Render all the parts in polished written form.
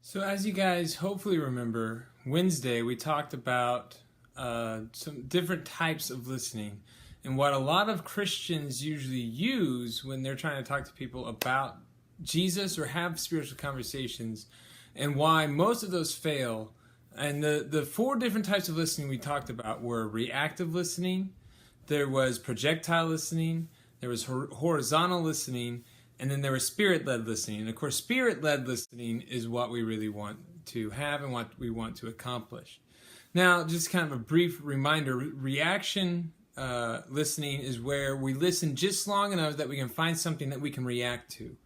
So as you guys hopefully remember, Wednesday we talked about some different types of listening and what a lot of Christians usually use when they're trying to talk to people about Jesus or have spiritual conversations, and why most of those fail. And the four different types of listening we talked about were reactive listening, there was projectile listening, there was horizontal listening, and then there was spirit-led listening. And of course, spirit-led listening is what we really want to have and what we want to accomplish. Now, just kind of a brief reminder, reaction listening is where we listen just long enough that we can find something that we can react to.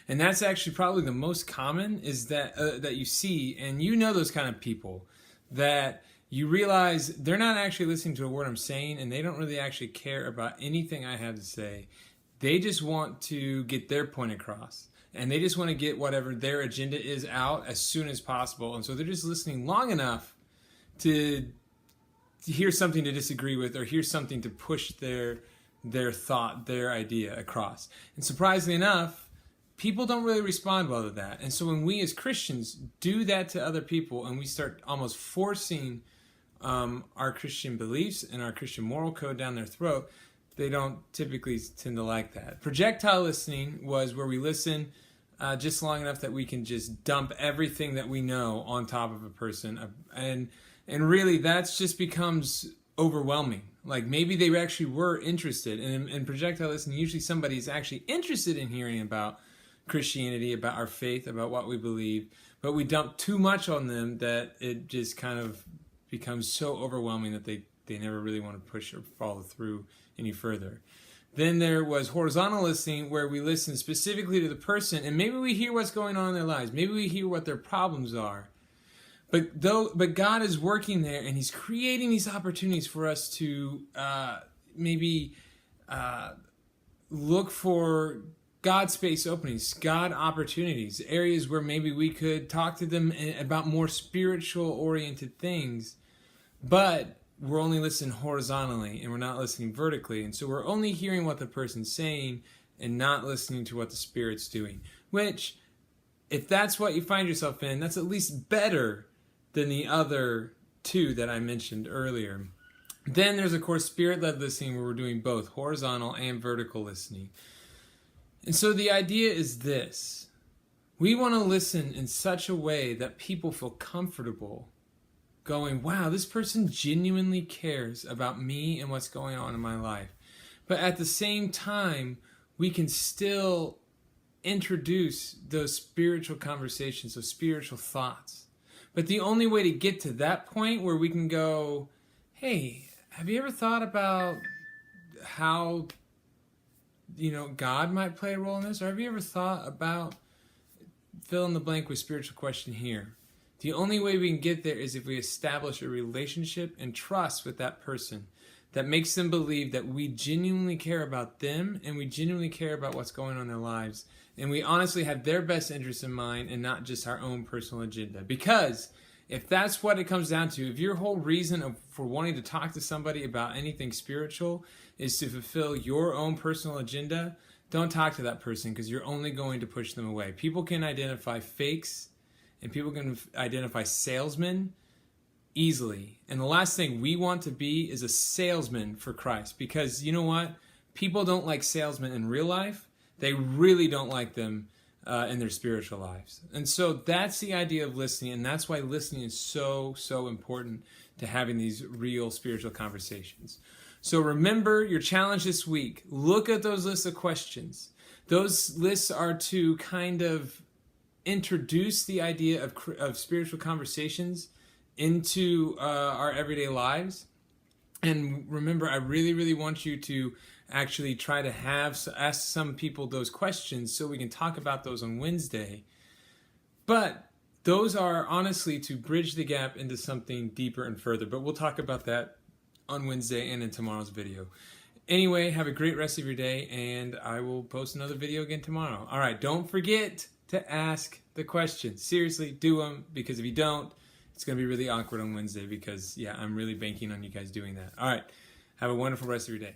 And that's actually probably the most common is that you see, and you know those kind of people that you realize they're not actually listening to a word I'm saying, and they don't really actually care about anything I have to say. They just want to get their point across, and they just want to get whatever their agenda is out as soon as possible. And so they're just listening long enough to hear something to disagree with or hear something to push their thought, their idea across. And surprisingly enough, people don't really respond well to that. And so when we as Christians do that to other people and we start almost forcing our Christian beliefs and our Christian moral code down their throat, they don't typically tend to like that. Projectile listening was where we listen just long enough that we can just dump everything that we know on top of a person. And really, that's just becomes overwhelming. Like maybe they actually were interested. And in projectile listening, usually somebody's actually interested in hearing about Christianity, about our faith, about what we believe. But we dump too much on them that it just kind of becomes so overwhelming that they never really want to push or follow through any further. Then there was horizontal listening, where we listen specifically to the person, and maybe we hear what's going on in their lives. Maybe we hear what their problems are. But God is working there, and He's creating these opportunities for us to maybe look for God space openings, God opportunities, areas where maybe we could talk to them about more spiritual oriented things, but we're only listening horizontally and we're not listening vertically. And so we're only hearing what the person's saying and not listening to what the Spirit's doing. Which, if that's what you find yourself in, that's at least better than the other two that I mentioned earlier. Then there's, of course, Spirit-led listening, where we're doing both horizontal and vertical listening. And so the idea is this. We want to listen in such a way that people feel comfortable going, wow, this person genuinely cares about me and what's going on in my life. But at the same time, we can still introduce those spiritual conversations, those spiritual thoughts. But the only way to get to that point where we can go, hey, have you ever thought about how, God might play a role in this? Or have you ever thought about fill in the blank with spiritual question here? The only way we can get there is if we establish a relationship and trust with that person that makes them believe that we genuinely care about them and we genuinely care about what's going on in their lives. And we honestly have their best interests in mind and not just our own personal agenda. Because if that's what it comes down to, if your whole reason for wanting to talk to somebody about anything spiritual is to fulfill your own personal agenda, don't talk to that person, because you're only going to push them away. People can identify fakes and people can identify salesmen easily. And the last thing we want to be is a salesman for Christ. Because you know what? People don't like salesmen in real life. They really don't like them in their spiritual lives. And so that's the idea of listening. And that's why listening is so, so important to having these real spiritual conversations. So remember your challenge this week. Look at those lists of questions. Those lists are to kind of introduce the idea of spiritual conversations into our everyday lives. And remember, I really, really want you to actually try to ask some people those questions so we can talk about those on Wednesday. But those are honestly to bridge the gap into something deeper and further. But we'll talk about that on Wednesday and in tomorrow's video. Anyway, have a great rest of your day, and I will post another video again tomorrow. All right, don't forget to ask the questions. Seriously, do them, because if you don't, it's going to be really awkward on Wednesday, because, I'm really banking on you guys doing that. All right, have a wonderful rest of your day.